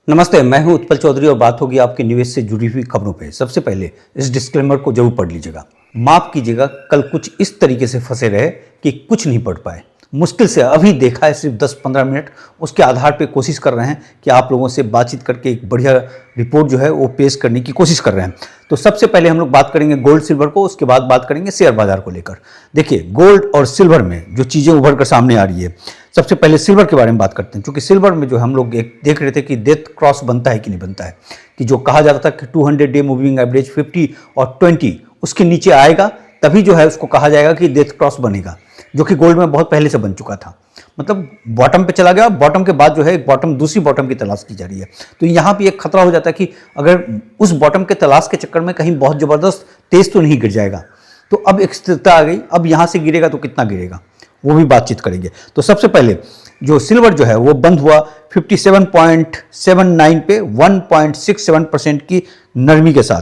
नमस्ते, मैं हूं उत्पल चौधरी और बात होगी आपके निवेश से जुड़ी हुई खबरों पे। सबसे पहले इस डिस्क्लेमर को जरूर पढ़ लीजिएगा। माफ कीजिएगा, कल कुछ इस तरीके से फंसे रहे कि कुछ नहीं पढ़ पाए। मुश्किल से अभी देखा है सिर्फ 10-15 मिनट, उसके आधार पे कोशिश कर रहे हैं कि आप लोगों से बातचीत करके एक बढ़िया रिपोर्ट जो है वो पेश करने की कोशिश कर रहे हैं। तो सबसे पहले हम लोग बात करेंगे गोल्ड सिल्वर को, उसके बाद बात करेंगे शेयर बाजार को लेकर। देखिए, गोल्ड और सिल्वर में जो चीज़ें उभर कर सामने आ रही है, सबसे पहले सिल्वर के बारे में बात करते हैं। क्योंकि सिल्वर में जो हम लोग एक देख रहे थे कि डेथ क्रॉस बनता है कि नहीं बनता है, कि जो कहा जाता था कि 200 डे मूविंग एवरेज 50 और 20 उसके नीचे आएगा तभी जो है उसको कहा जाएगा कि डेथ क्रॉस बनेगा, जो कि गोल्ड में बहुत पहले से बन चुका था। मतलब बॉटम पे चला गया, बॉटम के बाद जो है एक बॉटम, दूसरी बॉटम की तलाश की जा रही है। तो यहाँ पे एक खतरा हो जाता है कि अगर उस बॉटम के तलाश के चक्कर में कहीं बहुत जबरदस्त तेज तो नहीं गिर जाएगा। तो अब एक स्थिरता आ गई, अब यहाँ से गिरेगा तो कितना गिरेगा वो भी बातचीत करेंगे। तो सबसे पहले जो सिल्वर जो है वो बंद हुआ 57.79 पे 1.67% की नरमी के साथ।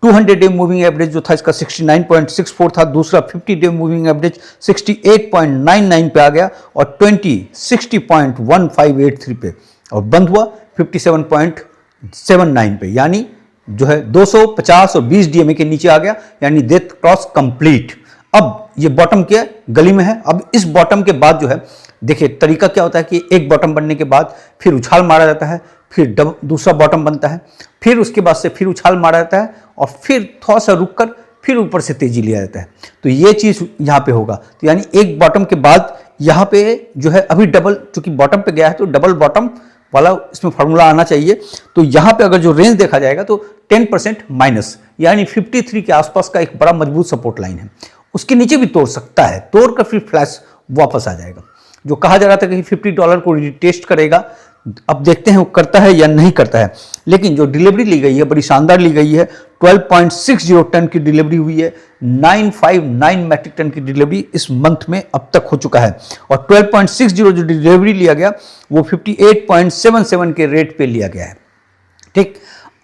200 डे मूविंग एवरेज जो था इसका 69.64 था, दूसरा 50 डे मूविंग एवरेज 68.99 पे आ गया और 20 60.1583 पे, और बंद हुआ 57.79 पे, यानी जो है 250 और 20 डीएमए के नीचे आ गया, यानी डेथ क्रॉस कंप्लीट। अब ये बॉटम के गली में है। अब इस बॉटम के बाद जो है, देखिए तरीका क्या होता है कि एक बॉटम बनने के बाद फिर उछाल मारा जाता है, फिर दूसरा बॉटम बनता है, फिर उसके बाद से फिर उछाल मारा जाता है और फिर थोड़ा सा रुककर फिर ऊपर से तेजी लिया जाता है। तो ये चीज़ यहाँ पे होगा। तो यानी एक बॉटम के बाद यहाँ पे जो है अभी डबल, चूंकि बॉटम पे गया है तो डबल बॉटम वाला इसमें फार्मूला आना चाहिए। तो यहाँ पे अगर जो रेंज देखा जाएगा तो 10% माइनस, यानी 53 के आसपास का एक बड़ा मजबूत सपोर्ट लाइन है। उसके नीचे भी तोड़ सकता है, तोड़कर फिर फ्लैश वापस आ जाएगा। जो कहा जा रहा था कि $50 को रिटेस्ट करेगा, अब देखते हैं वो करता है या नहीं करता है। लेकिन जो डिलीवरी ली गई है बड़ी शानदार ली गई है। 12.60 टन की डिलीवरी हुई है, 959 मैट्रिक टन की डिलीवरी इस मंथ में अब तक हो चुका है। और 12.60 जो डिलीवरी लिया गया वो 58.77 के रेट पे लिया गया है। ठीक,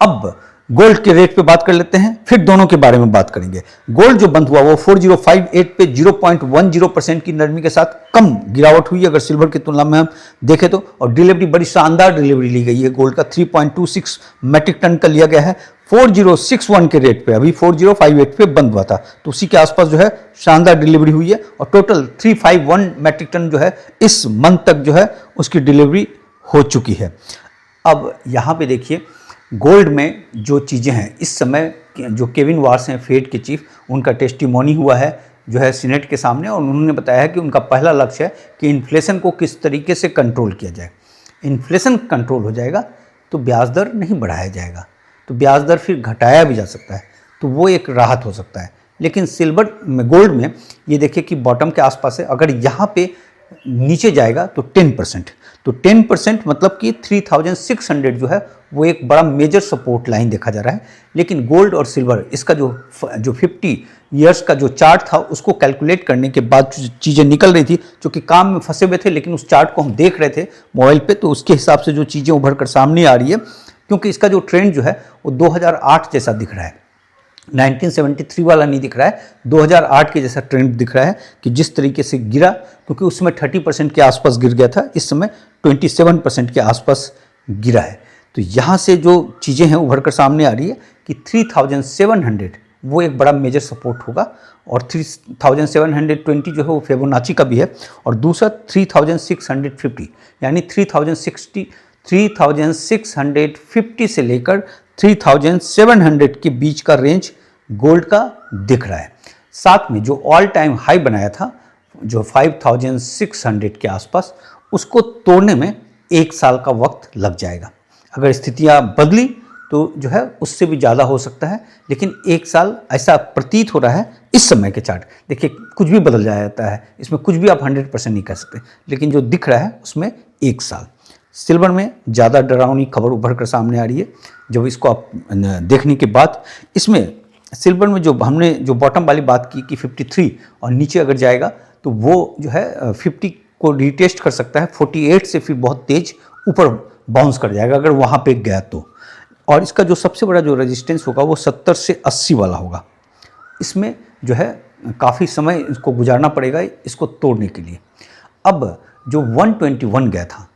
अब गोल्ड के रेट पे बात कर लेते हैं, फिर दोनों के बारे में बात करेंगे। गोल्ड जो बंद हुआ वो 4058 पे 0.10% की नरमी के साथ कम गिरावट हुई अगर सिल्वर की तुलना में हम देखें तो। और डिलीवरी बड़ी शानदार डिलीवरी ली गई है गोल्ड का, 3.26 मैट्रिक टन का लिया गया है 4061 के रेट पे। अभी 4058 पे बंद हुआ था, तो उसी के आसपास जो है शानदार डिलीवरी हुई है। और टोटल 351 मैट्रिक टन जो है इस मंथ तक जो है उसकी डिलीवरी हो चुकी है। अब यहाँ पे देखिए, गोल्ड में जो चीज़ें हैं इस समय, जो केविन वार्स हैं फेड के चीफ, उनका टेस्टिमोनी हुआ है जो है सीनेट के सामने, और उन्होंने बताया है कि उनका पहला लक्ष्य है कि इन्फ्लेशन को किस तरीके से कंट्रोल किया जाए। इन्फ्लेशन कंट्रोल हो जाएगा तो ब्याज दर नहीं बढ़ाया जाएगा, तो ब्याज दर फिर घटाया भी जा सकता है, तो वो एक राहत हो सकता है। लेकिन सिल्वर में, गोल्ड में ये देखिए कि बॉटम के आसपास है, अगर यहाँ पे नीचे जाएगा तो 10%, तो 10% मतलब कि 3600 जो है वो एक बड़ा मेजर सपोर्ट लाइन देखा जा रहा है। लेकिन गोल्ड और सिल्वर, इसका जो 50 ईयर्स का जो चार्ट था उसको कैलकुलेट करने के बाद चीज़ें निकल रही थी, जो कि काम में फंसे हुए थे, लेकिन उस चार्ट को हम देख रहे थे मोबाइल पे, तो उसके हिसाब से जो चीज़ें उभर कर सामने आ रही है, क्योंकि इसका जो ट्रेंड जो है वो 2008 जैसा दिख रहा है, 1973 वाला नहीं दिख रहा है, 2008 के जैसा ट्रेंड दिख रहा है कि जिस तरीके से गिरा, क्योंकि उसमें 30% के आसपास गिर गया था, इस समय 27% के आसपास गिरा है। तो यहाँ से जो चीज़ें हैं उभर कर सामने आ रही है कि 3700 वो एक बड़ा मेजर सपोर्ट होगा, और 3720 जो है वो फिबोनाची का भी है, और दूसरा 3650 यानी 3650 से लेकर 3700 के बीच का रेंज गोल्ड का दिख रहा है। साथ में जो ऑल टाइम हाई बनाया था जो 5600 के आसपास, उसको तोड़ने में एक साल का वक्त लग जाएगा। अगर स्थितियां बदली तो जो है उससे भी ज़्यादा हो सकता है, लेकिन एक साल ऐसा प्रतीत हो रहा है इस समय के चार्ट। देखिए, कुछ भी बदल जाता है, इसमें कुछ भी आप 100% नहीं कह सकते, लेकिन जो दिख रहा है उसमें एक साल। सिल्वर में ज़्यादा डरावनी खबर उभर कर सामने आ रही है जब इसको आप देखने के बाद। इसमें सिल्वर में जो हमने जो बॉटम वाली बात की कि 53 और नीचे अगर जाएगा तो वो जो है 50 को रिटेस्ट कर सकता है, 48 से फिर बहुत तेज ऊपर बाउंस कर जाएगा अगर वहाँ पे गया तो। और इसका जो सबसे बड़ा जो रेजिस्टेंस होगा वो 70 से 80 वाला होगा। इसमें जो है काफ़ी समय इसको गुजारना पड़ेगा इसको तोड़ने के लिए। अब जो 121 गया था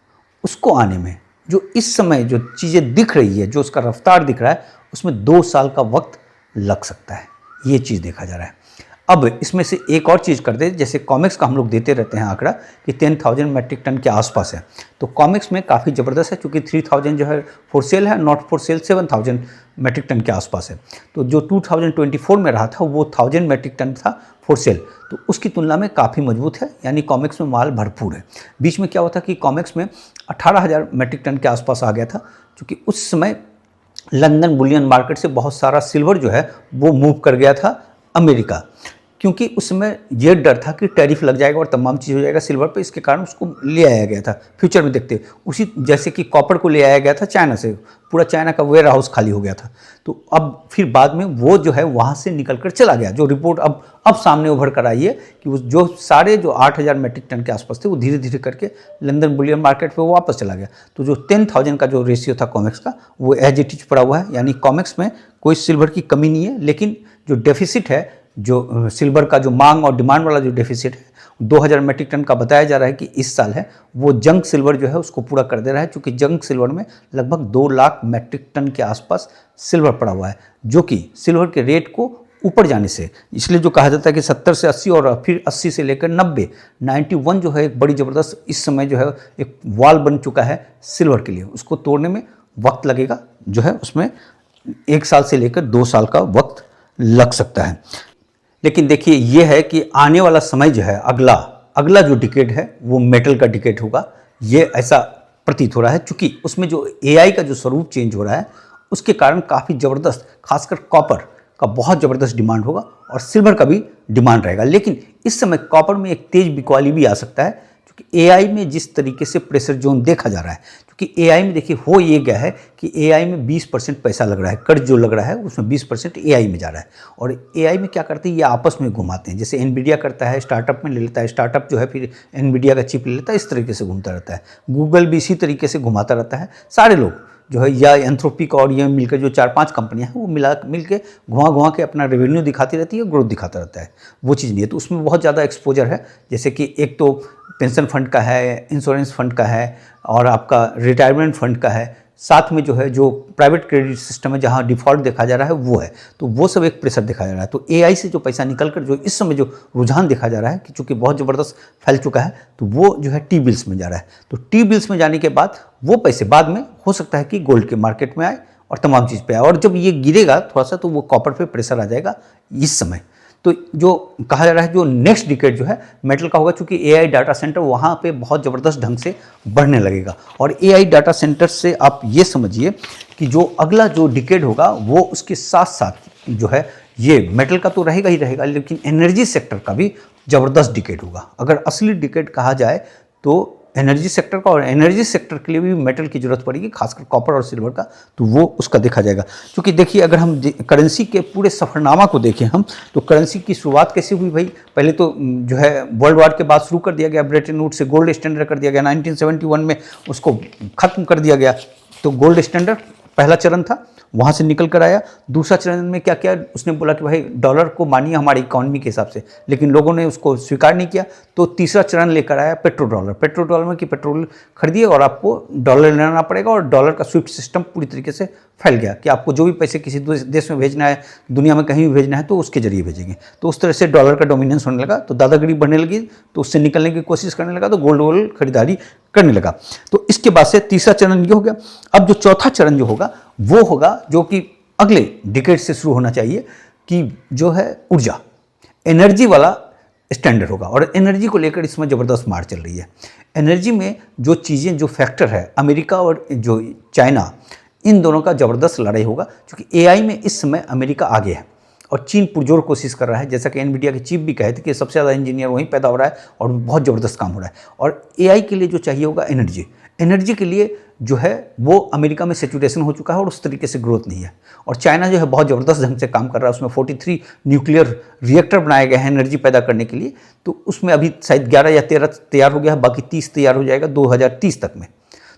उसको आने में जो इस समय जो चीज़ें दिख रही है, जो उसका रफ्तार दिख रहा है, उसमें 2 साल का वक्त लग सकता है। ये चीज़ देखा जा रहा है। अब इसमें से एक और चीज़ कर दे, जैसे कॉमिक्स का हम लोग देते रहते हैं आंकड़ा कि 10,000 मेट्रिक टन के आसपास है, तो कॉमिक्स में काफ़ी ज़बरदस्त है, क्योंकि 3,000 जो है फॉर सेल है, not for sale 7,000 metric ton के आसपास है। तो जो 2024 में रहा था वो 1,000 मेट्रिक टन था फॉर सेल, तो उसकी तुलना में काफ़ी मजबूत है, यानी कॉमिक्स में माल भरपूर है। बीच में क्या हुआ था कि कॉमिक्स में 18,000 मेट्रिक टन के आसपास आ गया था, क्योंकि उस समय लंदन बुलियन मार्केट से बहुत सारा सिल्वर जो है वो मूव कर गया था अमेरिका, क्योंकि उस समय ये डर था कि टैरिफ लग जाएगा और तमाम चीज़ हो जाएगा सिल्वर पे, इसके कारण उसको ले आया गया था फ्यूचर में देखते। उसी जैसे कि कॉपर को ले आया गया था चाइना से, पूरा चाइना का वेयर हाउस खाली हो गया था। तो अब फिर बाद में वो जो है वहाँ से निकल कर चला गया। जो रिपोर्ट अब सामने उभर कर आई है कि वो जो सारे जो 8,000 मेट्रिक टन के आसपास थे वो धीरे धीरे करके लंदन बुलियन मार्केट पर वापस चला गया। तो जो 10,000 का जो रेशियो था कॉमिक्स का वो एज इट इज पड़ा हुआ है, यानी कॉमिक्स में कोई सिल्वर की कमी नहीं है। लेकिन जो डेफिसिट है, जो सिल्वर का जो मांग और डिमांड वाला जो डेफिसिट है 2,000 मेट्रिक टन का बताया जा रहा है कि इस साल है, वो जंक सिल्वर जो है उसको पूरा कर दे रहा है, क्योंकि जंक सिल्वर में लगभग 2 लाख मेट्रिक टन के आसपास सिल्वर पड़ा हुआ है, जो कि सिल्वर के रेट को ऊपर जाने से, इसलिए जो कहा जाता है कि 70 से 80 और फिर 80 से लेकर 90, 91 जो है एक बड़ी ज़बरदस्त इस समय जो है एक वॉल बन चुका है सिल्वर के लिए। उसको तोड़ने में वक्त लगेगा, जो है उसमें 1 साल से लेकर 2 साल का वक्त लग सकता है। लेकिन देखिए ये है कि आने वाला समय जो है अगला जो डिकेड है वो मेटल का डिकेड होगा, ये ऐसा प्रतीत हो रहा है, क्योंकि उसमें जो एआई का जो स्वरूप चेंज हो रहा है उसके कारण काफ़ी ज़बरदस्त, खासकर कॉपर का बहुत ज़बरदस्त डिमांड होगा और सिल्वर का भी डिमांड रहेगा। लेकिन इस समय कॉपर में एक तेज बिकवाली भी आ सकता है, क्योंकि एआई में जिस तरीके से प्रेशर जोन देखा जा रहा है, क्योंकि एआई में देखिए हो ये गया है कि एआई में 20% पैसा लग रहा है, कर्ज जो लग रहा है उसमें 20% एआई में जा रहा है। और एआई में क्या करते हैं, ये आपस में घुमाते हैं, जैसे एनवीडिया करता है स्टार्टअप में ले लेता है, स्टार्टअप जो है फिर एनवीडिया का चिप ले लेता है, इस तरीके से घूमता रहता है। गूगल भी इसी तरीके से घुमाता रहता है। सारे लोग जो है या एंथ्रोपिक और ये मिलकर जो 4-5 कंपनियां हैं वो मिलके घुमा के अपना रेवेन्यू दिखाती रहती है, ग्रोथ दिखाता रहता है। वो चीज़ नहीं है, तो उसमें बहुत ज़्यादा एक्सपोजर है। जैसे कि एक तो पेंशन फंड का है, इंश्योरेंस फंड का है और आपका रिटायरमेंट फंड का है, साथ में जो है जो प्राइवेट क्रेडिट सिस्टम है जहाँ डिफ़ॉल्ट देखा जा रहा है वो है, तो वो सब एक प्रेशर देखा जा रहा है। तो एआई से जो पैसा निकल कर जो इस समय जो रुझान देखा जा रहा है कि चूँकि बहुत ज़बरदस्त फैल चुका है, तो वो जो है टी बिल्स में जा रहा है। तो टी बिल्स में जाने के बाद वो पैसे बाद में हो सकता है कि गोल्ड के मार्केट में आए और तमाम चीज़ पे आए, और जब ये गिरेगा थोड़ा सा तो वो कॉपर पे प्रेशर आ जाएगा इस समय। तो जो कहा जा रहा है जो नेक्स्ट डिकेड जो है मेटल का होगा, क्योंकि एआई डाटा सेंटर वहाँ पे बहुत ज़बरदस्त ढंग से बढ़ने लगेगा। और एआई डाटा सेंटर से आप ये समझिए कि जो अगला जो डिकेड होगा वो उसके साथ साथ जो है ये मेटल का तो रहेगा ही रहेगा, लेकिन एनर्जी सेक्टर का भी ज़बरदस्त डिकेड होगा। अगर असली डिकेड कहा जाए तो एनर्जी सेक्टर का, और एनर्जी सेक्टर के लिए भी मेटल की जरूरत पड़ेगी, खासकर कॉपर और सिल्वर का, तो वो उसका देखा जाएगा। क्योंकि देखिए अगर हम करेंसी के पूरे सफ़रनामा को देखें हम, तो करेंसी की शुरुआत कैसे हुई भाई, पहले तो जो है वर्ल्ड वॉर के बाद शुरू कर दिया गया, ब्रेटन वुड्स से गोल्ड स्टैंडर्ड कर दिया गया, 1971 में उसको ख़त्म कर दिया गया। तो गोल्ड स्टैंडर्ड पहला चरण था, वहाँ से निकल कर आया। दूसरा चरण में क्या किया, उसने बोला कि भाई डॉलर को मानिए हमारी इकोनॉमी के हिसाब से, लेकिन लोगों ने उसको स्वीकार नहीं किया। तो तीसरा चरण लेकर आया पेट्रो डॉलर में कि पेट्रोल खरीदिए और आपको डॉलर लेना पड़ेगा, और डॉलर का स्विफ्ट सिस्टम पूरी तरीके से फैल गया कि आपको जो भी पैसे किसी देश में भेजना है, दुनिया में कहीं भी भेजना है तो उसके जरिए भेजेंगे। तो उस तरह से डॉलर का डोमिनेंस होने लगा, तो दादागिरी बढ़ने लगी, तो उससे निकलने की कोशिश करने लगा, तो गोल्ड खरीदारी करने लगा। तो इसके बाद से तीसरा चरण ये हो गया। अब जो चौथा चरण जो होगा वो होगा जो कि अगले डिकेड से शुरू होना चाहिए, कि जो है ऊर्जा, एनर्जी वाला स्टैंडर्ड होगा। और एनर्जी को लेकर इसमें ज़बरदस्त मार चल रही है। एनर्जी में जो चीज़ें, जो फैक्टर है, अमेरिका और जो चाइना, इन दोनों का ज़बरदस्त लड़ाई होगा, क्योंकि एआई में इस समय अमेरिका आगे है और चीन पुरजोर कोशिश कर रहा है। जैसा कि एनवीडिया के चीफ भी कहे थे कि सबसे ज़्यादा इंजीनियर वहीं पैदा हो रहा है और बहुत ज़बरदस्त काम हो रहा है। और एआई के लिए जो चाहिए होगा एनर्जी के लिए जो है वो अमेरिका में सेचुरेशन हो चुका है और उस तरीके से ग्रोथ नहीं है। और चाइना जो है बहुत ज़बरदस्त ढंग से काम कर रहा है, उसमें 43 न्यूक्लियर रिएक्टर बनाए गए हैं एनर्जी पैदा करने के लिए। तो उसमें अभी शायद 11 या 13 तैयार हो गया है, बाकी 30 तैयार हो जाएगा 2030 तक में।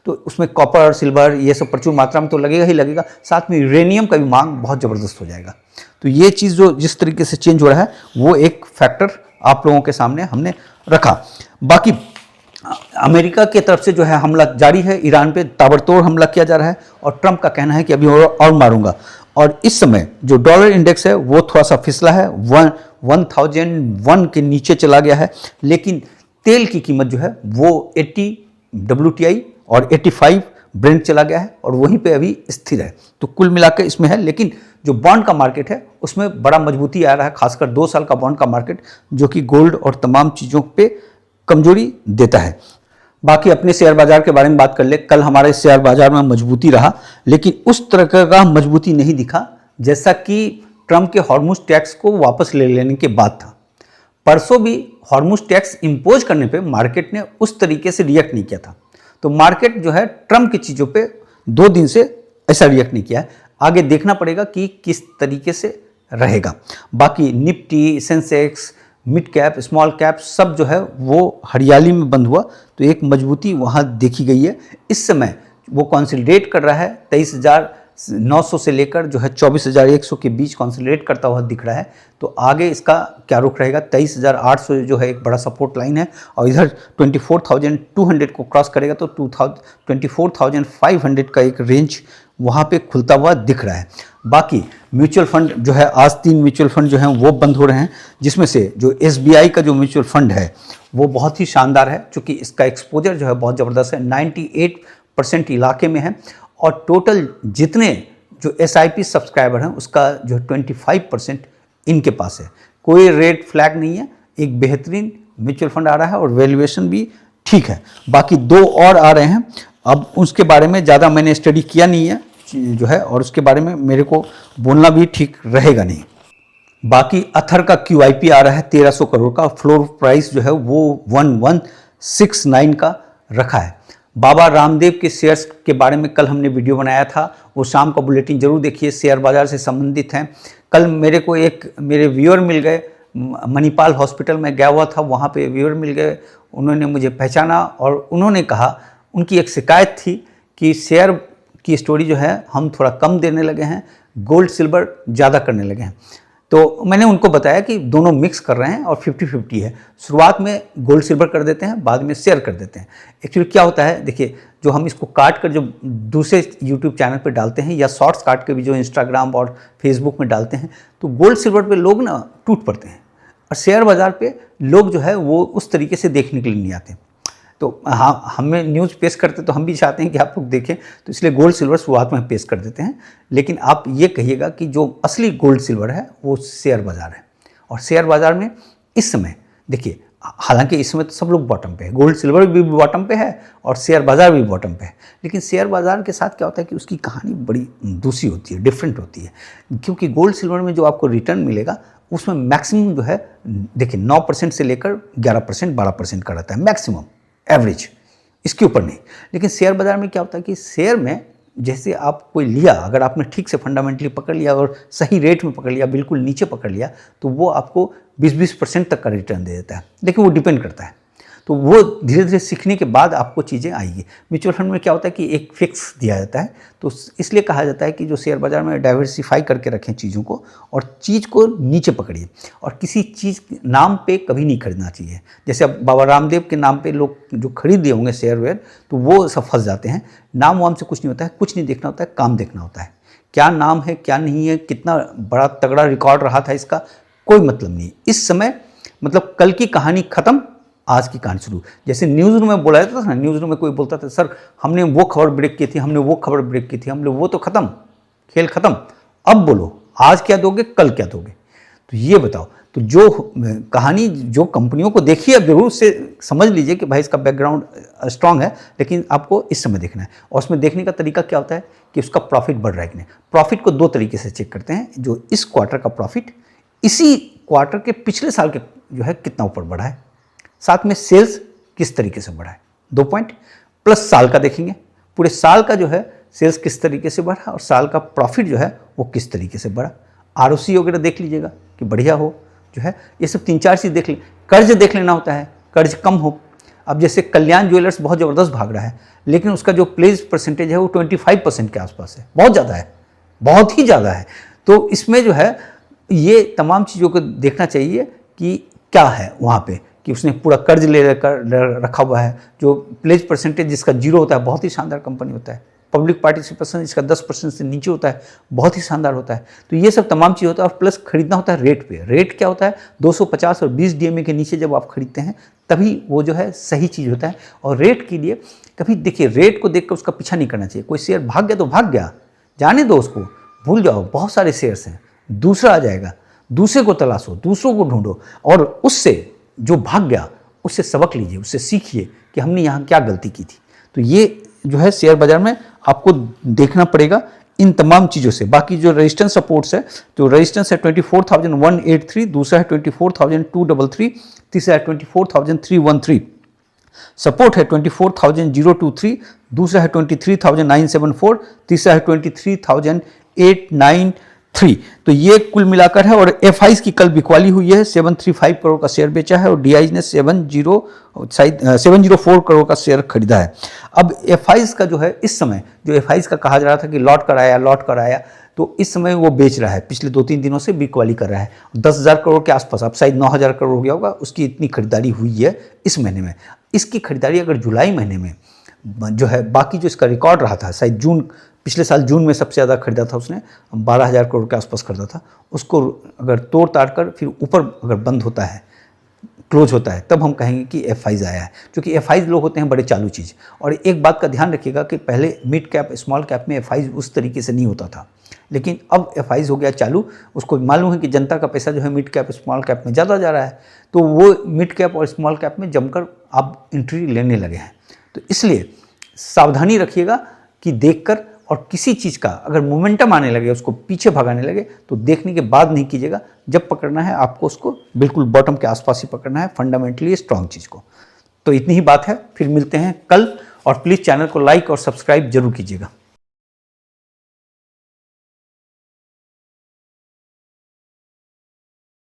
तो उसमें कॉपर, सिल्वर, ये सब प्रचुर मात्रा में तो लगेगा ही लगेगा, साथ में यूरेनियम का भी मांग बहुत ज़बरदस्त हो जाएगा। तो ये चीज़ जो जिस तरीके से चेंज हो रहा है वो एक फैक्टर आप लोगों के सामने हमने रखा। बाकी अमेरिका की तरफ से जो है हमला जारी है, ईरान पे ताबड़तोड़ हमला किया जा रहा है और ट्रंप का कहना है कि अभी और मारूंगा। और इस समय जो डॉलर इंडेक्स है वो थोड़ा सा फिसला है, 1001 के नीचे चला गया है, लेकिन तेल की कीमत जो है वो 80 WTI और 85 ब्रेंट चला गया है और वहीं पे अभी स्थिर है। तो कुल मिलाकर इसमें है, लेकिन जो बॉन्ड का मार्केट है उसमें बड़ा मजबूती आ रहा है, खासकर 2 साल का बॉन्ड का मार्केट, जो कि गोल्ड और तमाम चीज़ों पे कमजोरी देता है। बाकी अपने शेयर बाजार के बारे में बात कर ले। कल हमारे शेयर बाजार में मजबूती रहा, लेकिन उस तरह का मजबूती नहीं दिखा जैसा कि ट्रंप के हॉर्मुज टैक्स को वापस ले लेने के बाद था। परसों भी हॉर्मुज टैक्स इंपोज करने पे मार्केट ने उस तरीके से रिएक्ट नहीं किया था। तो मार्केट जो है ट्रंप की चीज़ों पे 2 दिन से ऐसा रिएक्ट नहीं किया है। आगे देखना पड़ेगा कि किस तरीके से रहेगा। बाकी Nifty, Sensex, mid cap, small cap सब जो है वो हरियाली में बंद हुआ, तो एक मजबूती वहाँ देखी गई है। इस समय वो कंसोलिडेट कर रहा है 23,900 से लेकर जो है 24,100 के बीच कंसोलिडेट करता हुआ दिख रहा है। तो आगे इसका क्या रुख रहेगा? 23,800 जो है एक बड़ा सपोर्ट लाइन है और इधर 24,200 को क्रॉस करेगा तो 24,500 का एक रेंज वहाँ पे खुलता हुआ दिख रहा है। बाकी म्यूचुअल फंड जो है, आज 3 म्यूचुअल फंड जो हैं वो बंद हो रहे हैं, जिसमें से जो SBI का जो म्यूचुअल फंड है वो बहुत ही शानदार है, क्योंकि इसका एक्सपोजर जो है बहुत ज़बरदस्त है, 98% इलाके में है और टोटल जितने जो SIP सब्सक्राइबर हैं उसका जो 25% इनके पास है। कोई रेड फ्लैग नहीं है, एक बेहतरीन म्यूचुअल फंड आ रहा है और वैल्यूएशन भी ठीक है। बाकी 2 और आ रहे हैं, अब उसके बारे में ज़्यादा मैंने स्टडी किया नहीं है जो है, और उसके बारे में मेरे को बोलना भी ठीक रहेगा नहीं। बाकी अथर का QIP आ रहा है 1300 करोड़ का, फ्लोर प्राइस जो है वो 1169 का रखा है। बाबा रामदेव के शेयर्स के बारे में कल हमने वीडियो बनाया था, वो शाम का बुलेटिन जरूर देखिए, शेयर बाजार से संबंधित हैं। कल मेरे को मेरे व्यूअर मिल गए, मणिपाल हॉस्पिटल में गया हुआ था, वहाँ पे व्यूअर मिल गए, उन्होंने मुझे पहचाना और उन्होंने कहा, उनकी एक शिकायत थी कि शेयर की स्टोरी जो है हम थोड़ा कम देने लगे हैं, गोल्ड सिल्वर ज़्यादा करने लगे हैं। तो मैंने उनको बताया कि दोनों मिक्स कर रहे हैं और 50-50 है। शुरुआत में गोल्ड सिल्वर कर देते हैं, बाद में शेयर कर देते हैं। एक्चुअली क्या होता है, देखिए जो हम इसको काट कर जो दूसरे यूट्यूब चैनल पे डालते हैं या शॉर्ट्स काट के भी जो इंस्टाग्राम और फेसबुक में डालते हैं, तो गोल्ड सिल्वर पे लोग ना टूट पड़ते हैं और शेयर बाज़ार पे लोग जो है वो उस तरीके से देखने के लिए नहीं आते। तो हाँ, हमें न्यूज़ पेश करते तो हम भी चाहते हैं कि आप लोग देखें, तो इसलिए गोल्ड सिल्वर शुरुआत में पेश कर देते हैं। लेकिन आप ये कहिएगा कि जो असली गोल्ड सिल्वर है वो शेयर बाज़ार है। और शेयर बाज़ार में इस समय देखिए, हालांकि इस समय तो सब लोग बॉटम पे है, गोल्ड सिल्वर भी बॉटम पे है और शेयर बाज़ार भी बॉटम पे है। लेकिन शेयर बाज़ार के साथ क्या होता है कि उसकी कहानी बड़ी दूसरी होती है, डिफरेंट होती है। क्योंकि गोल्ड सिल्वर में जो आपको रिटर्न मिलेगा उसमें मैक्सिमम जो है, देखिए 9% से लेकर 11%, 12% का रहता है मैक्सिमम, एवरेज, इसके ऊपर नहीं। लेकिन शेयर बाज़ार में क्या होता है कि शेयर में जैसे आप कोई लिया, अगर आपने ठीक से फंडामेंटली पकड़ लिया और सही रेट में पकड़ लिया, बिल्कुल नीचे पकड़ लिया, तो वो आपको 20% तक का रिटर्न दे देता है। लेकिन वो डिपेंड करता है, तो वो धीरे धीरे सीखने के बाद आपको चीज़ें आएगी। म्यूचुअल फंड में क्या होता है कि एक फिक्स दिया जाता है, तो इसलिए कहा जाता है कि जो शेयर बाज़ार में डाइवर्सिफाई करके रखें चीज़ों को और चीज़ को नीचे पकड़िए और किसी चीज़ नाम पे कभी नहीं खरीदना चाहिए। जैसे अब बाबा रामदेव के नाम पे लोग जो खरीद लिए होंगे शेयर वेयर, तो वो सब फंस जाते हैं। नाम वाम से कुछ नहीं होता है, कुछ नहीं देखना होता है, काम देखना होता है। क्या नाम है, क्या नहीं है, कितना बड़ा तगड़ा रिकॉर्ड रहा था इसका, कोई मतलब नहीं। इस समय मतलब कल की कहानी ख़त्म, आज की कहानी शुरू। जैसे न्यूज़ रूम में बोला जाता था ना, न्यूज़ रूम में कोई बोलता था सर हमने वो खबर ब्रेक की थी, हमने वो खबर ब्रेक की थी, हमने वो, तो ख़त्म, खेल ख़त्म, अब बोलो आज क्या दोगे, कल क्या दोगे। तो ये बताओ, तो जो कहानी जो कंपनियों को देखिए, अब जरूर से समझ लीजिए कि भाई इसका बैकग्राउंड स्ट्रांग है, लेकिन आपको इस समय देखना है। और उसमें देखने का तरीका क्या होता है कि उसका प्रॉफिट बढ़ रहा है कि नहीं। प्रॉफिट को 2 तरीके से चेक करते हैं, जो इस क्वार्टर का प्रॉफिट इसी क्वार्टर के पिछले साल के जो है कितना ऊपर बढ़ा है, साथ में सेल्स किस तरीके से बढ़ा है, 2 पॉइंट, प्लस साल का देखेंगे, पूरे साल का जो है सेल्स किस तरीके से बढ़ा और साल का प्रॉफिट जो है वो किस तरीके से बढ़ा। ROC वगैरह देख लीजिएगा कि बढ़िया हो जो है, ये सब 3-4 चीज़ देख लें। कर्ज देख लेना होता है, कर्ज कम हो। अब जैसे कल्याण ज्वेलर्स बहुत ज़बरदस्त भाग रहा है, लेकिन उसका जो प्लेज परसेंटेज है वो 25% के आसपास है, बहुत ज़्यादा है, बहुत ही ज़्यादा है। तो इसमें जो है ये तमाम चीज़ों को देखना चाहिए कि क्या है वहाँ पे, कि उसने पूरा कर्ज ले रखा हुआ है, जो प्लेज परसेंटेज जिसका 0 होता है, बहुत ही शानदार कंपनी होता है। पब्लिक पार्टिसिपेशन जिसका 10% से नीचे होता है, बहुत ही शानदार होता है। तो ये सब तमाम चीज़ होता है, और प्लस खरीदना होता है रेट पे। रेट क्या होता है, 250 और 20 DMA के नीचे जब आप खरीदते हैं तभी वो जो है सही चीज़ होता है। और रेट के लिए कभी देखिए, रेट को देखकर उसका पीछा नहीं करना चाहिए। कोई शेयर भाग गया तो भाग गया, जाने दो उसको, भूल जाओ। बहुत सारे शेयर्स हैं, दूसरा आ जाएगा, दूसरे को तलाशो, दूसरों को ढूंढो, और उससे जो भाग गया उससे सबक लीजिए, उससे सीखिए कि हमने यहाँ क्या गलती की थी। तो ये जो है शेयर बाजार में आपको देखना पड़ेगा इन तमाम चीज़ों से। बाकी जो रेजिस्टेंस सपोर्ट्स है, तो रेजिस्टेंस है 24,183, दूसरा है 24,233, तीसरा है 24,313। सपोर्ट है 24,023, दूसरा है 23,974, तीसरा है 23,893। तो ये कुल मिलाकर है। और एफआईज की कल बिकवाली हुई है, 735 करोड़ का शेयर बेचा है, और डीआईज ने 704 करोड़ का शेयर खरीदा है। अब एफआईज का जो है इस समय, जो एफआईज का कहा जा रहा था कि लॉट कर आया, तो इस समय वो बेच रहा है, पिछले 2-3 दिनों से बिकवाली कर रहा है 10,000 करोड़ के आसपास। अब शायद 9,000 करोड़ हो गया होगा, उसकी इतनी खरीदारी हुई है इस महीने में। इसकी खरीदारी अगर जुलाई महीने में जो है, बाकी जो इसका रिकॉर्ड रहा था, शायद पिछले साल जून में सबसे ज़्यादा खरीदा था उसने, 12,000 करोड़ के आसपास खरीदा था, उसको अगर तोड़ ताड़ कर फिर ऊपर अगर बंद होता है, क्लोज होता है, तब हम कहेंगे कि एफआईज आया है। क्योंकि एफआईज लोग होते हैं बड़े चालू चीज़। और एक बात का ध्यान रखिएगा कि पहले मिड कैप स्मॉल कैप में एफआईज उस तरीके से नहीं होता था, लेकिन अब एफआईज हो गया चालू। उसको मालूम है कि जनता का पैसा जो है मिड कैप स्मॉल कैप में ज़्यादा जा रहा है, तो वो मिड कैप और स्मॉल कैप में जमकर आप एंट्री लेने लगे हैं। तो इसलिए सावधानी रखिएगा कि देखकर, और किसी चीज़ का अगर मोमेंटम आने लगे, उसको पीछे भगाने लगे, तो देखने के बाद नहीं कीजिएगा। जब पकड़ना है आपको उसको बिल्कुल बॉटम के आसपास ही पकड़ना है, फंडामेंटली स्ट्रांग चीज़ को। तो इतनी ही बात है, फिर मिलते हैं कल, और प्लीज़ चैनल को लाइक और सब्सक्राइब जरूर कीजिएगा।